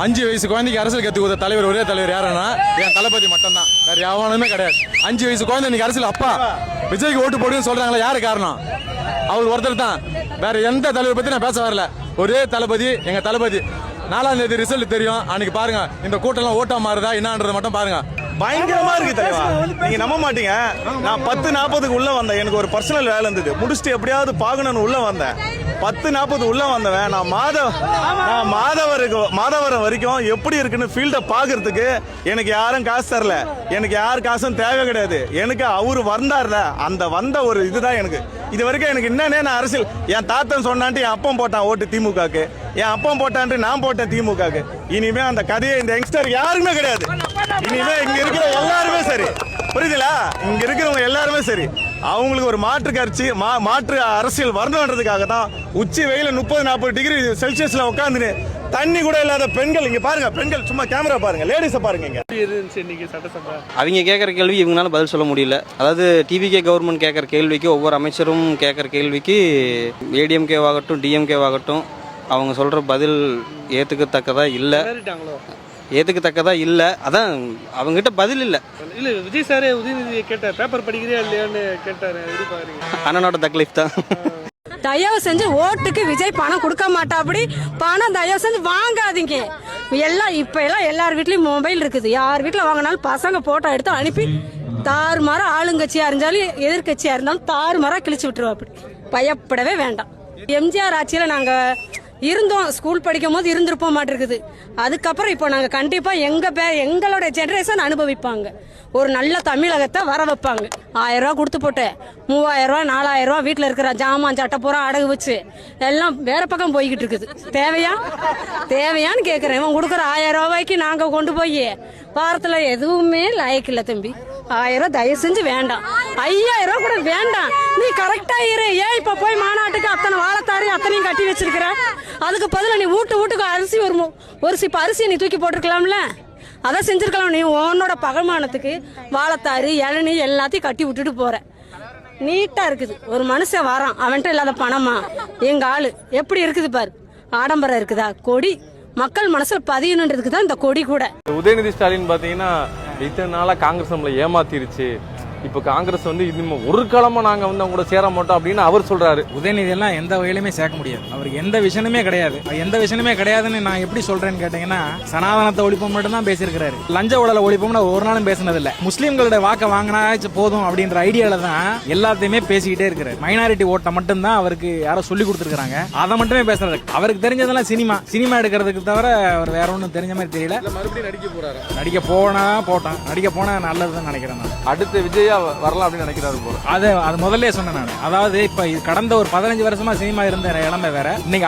5 வயசு குழந்தைக்கு அரசியல் கற்றுக் கொடுத்த தலைவர் ஒரே தலைவர் யாருன்னா என் தளபதி மட்டும்தான், வேற எவனுமே கிடையாது. 5 வயசு குழந்தை இன்னைக்கு அரசியல் அப்பா விஜய்க்கு ஓட்டு போடுன்னு சொல்றாங்களா, யாரு காரணம்? அவர் ஒருத்தர் தான், வேற எந்த தலைவர் பத்தி நான் பேச வரல. ஒரே தளபதி, எங்க தளபதி. 4ஆம் தேதி ரிசல்ட் தெரியும், அன்னைக்கு பாருங்க இந்த கூட்டம் ஓட்டா மாறுதா என்னன்றது மட்டும் பாருங்க. பயங்கரமா இருக்கு தலைவா, நீங்க நம்ப மாட்டீங்க. நான் 10:40க்கு உள்ள வந்தேன், எனக்கு ஒரு பர்சனல் வேலை இருந்தது, முடிச்சுட்டு எப்படியாவது பாக்கணும்னு உள்ள வந்தேன். 10:40 உள்ள வந்தவன் நான் மாதவரம் வரைக்கும் எப்படி இருக்குன்னு ஃபீல்ட பாக்குறதுக்கு எனக்கு யாரும் காசு தரல, எனக்கு யார் காசும் தேவை கிடையாது. எனக்கு அவரு வந்தார்ல, அந்த வந்த ஒரு இதுதான் எனக்கு இது வரைக்கும். எனக்கு என்னன்னே நான் அரசியல், என் தாத்தன் சொன்னான்ட்டு என் அப்பன் போட்டான் ஓட்டு திமுகக்கு, என் அப்பன் போட்டான்ட்டு நான் போட்டேன் திமுகக்கு. இனிமே அந்த கதையை இந்த யங்ஸ்டர் யாருமே கிடையாது. இனிமே இங்க இருக்கிற எல்லாருமே சரி, புரியுதுல, இங்க இருக்கிறவங்க எல்லாருமே சரி, அவங்களுக்கு ஒரு மாற்று அரசியல் வரணுன்றதுக்காக தான் உச்சி வெயில 30-40 டிகிரி செல்சியஸ்ல உட்காந்துன்னு தண்ணி கூட இல்லாத பெண்கள் இங்க பாருங்க. பெண்கள் சும்மா கேமரா பாருங்க, லேடிஸை பாருங்க. இங்க அவங்க கேட்குற கேள்வி இவங்களால பதில் சொல்ல முடியல. அதாவது டிவிகே கவர்மெண்ட் கேட்குற கேள்விக்கு, ஒவ்வொரு அமைச்சரும் கேட்குற கேள்விக்கு ஏடிஎம்கேவாகட்டும் டிஎம்கேவாகட்டும் அவங்க சொல்கிற பதில் ஏற்றுக்கத்தக்கதா இல்லை. அதான் அவங்ககிட்ட பதில் இல்லை. இல்லை விஜய் சாரே உதயநிதியை கேட்டார், பேப்பர் படிக்கிறியா இல்லையான்னு கேட்டார். அண்ணனோட தக்லீஃப் தான். தயவு செஞ்சு ஓட்டுக்கு விஜய் பணம் கொடுக்க மாட்டாப்படி, பணம் தயவு செஞ்சு வாங்காதீங்க. இப்ப எல்லாம் எல்லார் வீட்லயும் மொபைல் இருக்குது, யார் வீட்டுல வாங்கினாலும் பசங்க போட்டோ எடுத்து அனுப்பி தாறுமாற, ஆளுங்கட்சியா இருந்தாலும் எதிர்கட்சியா இருந்தாலும் தாறுமாறா கிழிச்சு விட்டுருவாப்படி. பயப்படவே வேண்டாம். எம்ஜிஆர் ஆட்சியில நாங்க இருந்தோம், ஸ்கூல் படிக்கும் போது இருந்திருப்போம் மாட்டிருக்குது. அதுக்கப்புறம் இப்போ நாங்கள் கண்டிப்பாக எங்களோட ஜெனரேஷன் அனுபவிப்பாங்க. ஒரு நல்ல தமிழகத்தை வர வைப்பாங்க. 1000 ரூபா கொடுத்து போட்டு 3000 ரூபா 4000 ரூபா வீட்டில் இருக்கிற ஜாமான் சட்டை பூரா அடகு வச்சு எல்லாம் வேற பக்கம் போய்கிட்டு இருக்குது. தேவையான்னு கேட்குறேன். இவன் கொடுக்குற 1000 ரூபாய்க்கு நாங்கள் கொண்டு போய் வாரத்தில் எதுவுமே லாய்க்கு இல்லை தம்பி. 1000 ரூபா தயவு செஞ்சு வேண்டாம், 5000 ரூபா கூட வேண்டாம். நீ கரெக்டா இரு. ஏன் இப்ப போய் மாநாட்டுக்கு அத்தனை வாழைத்தாரி அத்தனையும் கட்டி வச்சிருக்கிற? அதுக்கு பதிலாக நீ வீட்டுக்கு அரிசி ஒரு சிப்ப அரிசியை நீ தூக்கி போட்டிருக்கலாம்ல, அதை செஞ்சிருக்கலாம். நீ உன்னோட பகமானத்துக்கு வாழைத்தாரி இளநீ எல்லாத்தையும் கட்டி விட்டுட்டு போற. நீட்டா இருக்குது. ஒரு மனுஷன் வரான், அவன்கிட்ட இல்லாத பணமா? எங்க ஆளு எப்படி இருக்குது பாரு, ஆடம்பரம் இருக்குதா? கொடி மக்கள் மனசுல பதியணுன்றதுக்கு தான் இந்த கொடி கூட. உதயநிதி ஸ்டாலின் பாத்தீங்கன்னா இத்தனை நாளா காங்கிரஸ் நம்மளை ஏமாத்திருச்சு, இப்ப காங்கிரஸ் இனிமே ஒரு காலமா நாங்க அவங்க கூட சேர மாட்டோம் அப்படின்னு அவர் சொல்றாரு. உதயநிதி எல்லாம் எந்த வகையிலுமே சேர்க்க முடியாது. அவருக்கு எந்த விஷயமே கிடையாது. எந்த விஷயமே கிடையாதுன்னு நான் எப்படி சொல்றேன்னு கேட்டீங்கன்னா, சனாதனத்தை ஒழிப்போம் மட்டும் தான் பேசியிருக்கிறாரு. லஞ்ச ஊழலை ஒழிப்போம்னு ஒரு நாளும் பேசினது இல்ல. முஸ்லீம்களோட வாக்க வாங்கினா போதும் அப்படின்ற ஐடியால தான் எல்லாத்தையுமே பேசிக்கிட்டே இருக்கிறாரு. மைனாரிட்டி ஓட்டை மட்டும் தான் அவருக்கு யாரோ சொல்லி கொடுத்துருக்காங்க, அதை மட்டுமே பேசுறாரு. அவருக்கு தெரிஞ்சதெல்லாம் சினிமா எடுக்கிறதுக்கு தவிர அவர் வேற ஒன்றும் தெரிஞ்ச மாதிரி தெரியல. மறுபடியும் நடிக்க போறாரு. நடிக்க போனா நல்லதுன்னு நினைக்கிறேன் நான். அடுத்த விஜயா வரலாம் அப்படின்னு நினைக்கிறாரு போல. அது முதல்ல சொன்னேன் நான். அதாவது இப்ப கடந்த ஒரு 15 வருஷமா சினிமா இருந்த இடமே வேற. இன்னைக்கு